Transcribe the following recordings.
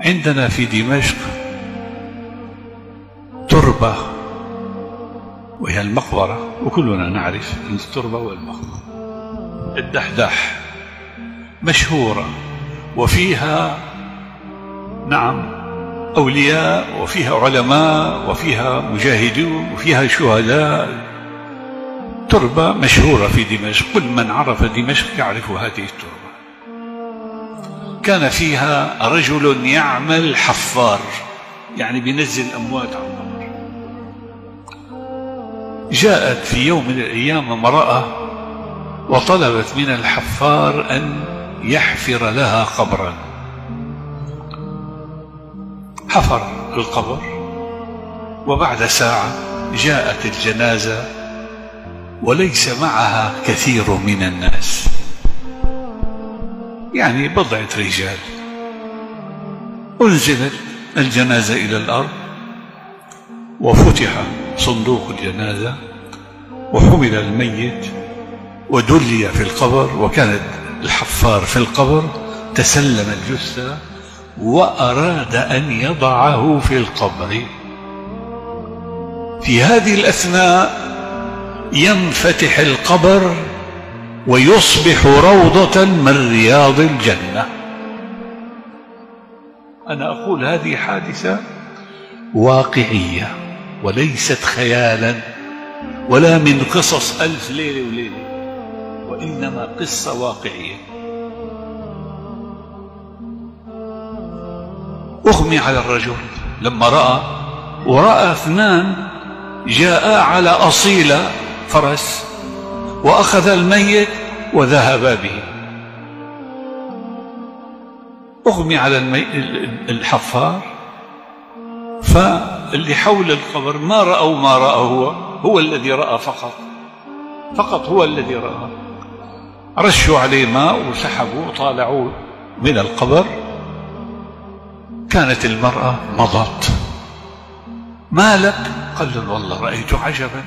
عندنا في دمشق تربة وهي المقبرة، وكلنا نعرف التربة والمقبرة، الدحداح مشهورة، وفيها نعم أولياء، وفيها علماء، وفيها مجاهدون، وفيها شهداء. تربة مشهورة في دمشق، كل من عرف دمشق يعرف هذه التربة. كان فيها رجل يعمل حفار، يعني بينزل أموات على القبر. جاءت في يوم من الأيام امرأة وطلبت من الحفار أن يحفر لها قبرا. حفر القبر، وبعد ساعة جاءت الجنازة وليس معها كثير من الناس، يعني بضعة رجال. أنزلت الجنازة إلى الأرض، وفتح صندوق الجنازة، وحمل الميت ودلي في القبر، وكانت الحفار في القبر تسلم الجثة وأراد أن يضعه في القبر. في هذه الأثناء ينفتح القبر ويصبح روضة من رياض الجنة. أنا أقول هذه حادثة واقعية وليست خيالا ولا من قصص ألف ليلة وليلة، وإنما قصة واقعية. أغمي على الرجل لما رأى، ورأى اثنان جاءا على أصيلة فرس وأخذ الميت وذهبا به. أغمي على الحفار، فاللي حول القبر ما رأوا ما رأى، هو الذي رأى فقط هو الذي رأى. رشوا عليه ماء وسحبوا وطالعوا من القبر. كانت المرأة مضت. ما لك؟ قال له والله رأيت عجبا،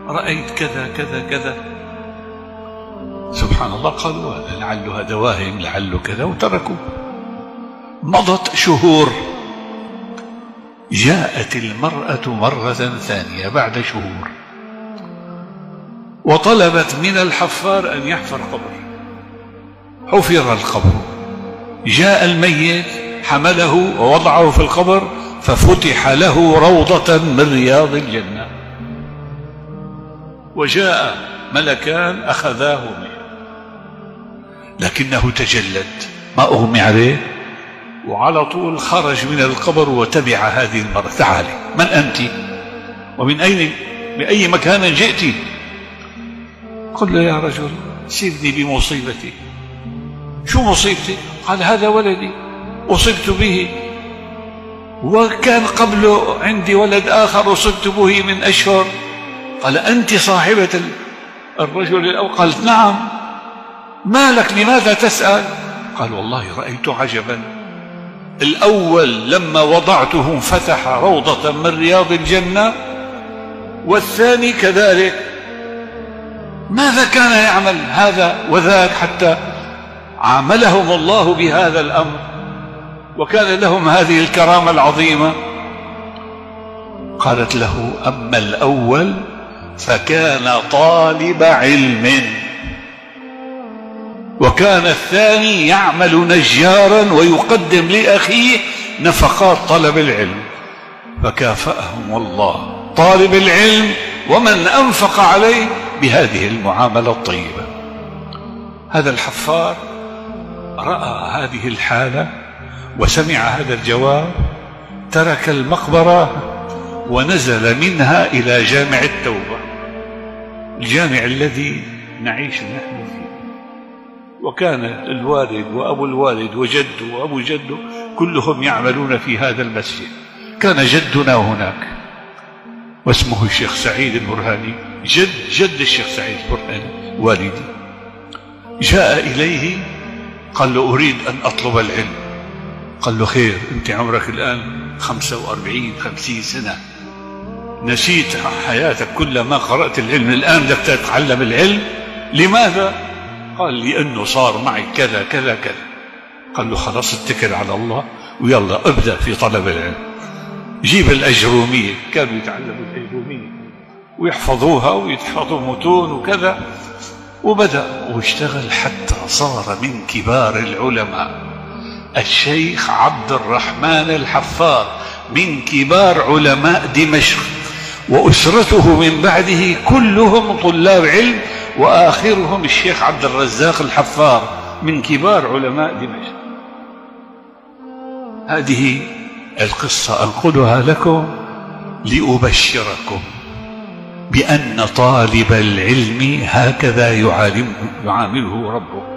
رأيت كذا كذا كذا. سبحان الله، قالوا لعله هذا واهم، لعله كذا، وتركوا. مضت شهور، جاءت المرأة مرة ثانية بعد شهور وطلبت من الحفار أن يحفر قبر. حفر القبر، جاء الميت حمله ووضعه في القبر، ففتح له روضة من رياض الجنة. وجاء ملكان أخذاه منه، لكنه تجلد، ما أغمي عليه، وعلى طول خرج من القبر وتبع هذه المرأة. تعالي، من أنت؟ ومن بأي مكان جئت؟ قل له يا رجل سيبني بمصيبتي. شو مصيبتي؟ قال هذا ولدي أصبت به، وكان قبله عندي ولد آخر أصبت به من أشهر. قال أنت صاحبة الرجل الأول؟ قالت نعم. ما لك، لماذا تسأل؟ قال والله رأيت عجبا، الأول لما وضعته انفتح روضة من رياض الجنة، والثاني كذلك. ماذا كان يعمل هذا وذاك حتى عاملهم الله بهذا الأمر وكان لهم هذه الكرامة العظيمة؟ قالت له أما الأول فكان طالب علم، وكان الثاني يعمل نجارا ويقدم لأخيه نفقات طلب العلم، فكافأهم الله طالب العلم ومن أنفق عليه بهذه المعاملة الطيبة. هذا الحفار رأى هذه الحالة وسمع هذا الجواب، ترك المقبرة ونزل منها إلى جامع التوبة، الجامع الذي نعيش نحن فيه. وكان الوالد وأبو الوالد وجده وأبو جده كلهم يعملون في هذا المسجد. كان جدنا هناك واسمه الشيخ سعيد البرهاني، جد الشيخ سعيد البرهاني والدي. جاء إليه قال له أريد أن أطلب العلم. قال له خير، أنت عمرك الآن 45-50 سنة، نسيت حياتك كلما قرأت العلم، الآن بدك تتعلم العلم. لماذا؟ قال لأنه صار معي كذا كذا كذا. قال له خلاص اتكل على الله ويلا ابدأ في طلب العلم. جيب الأجرومية، كانوا يتعلموا الأجرومية ويحفظوها ويحفظوا متون وكذا، وبدأ واشتغل حتى صار من كبار العلماء. الشيخ عبد الرحمن الحفار من كبار علماء دمشق، وأسرته من بعده كلهم طلاب علم، وآخرهم الشيخ عبد الرزاق الحفار من كبار علماء دمشق. هذه القصة أنقلها لكم لأبشركم بأن طالب العلم هكذا يعامله ربه.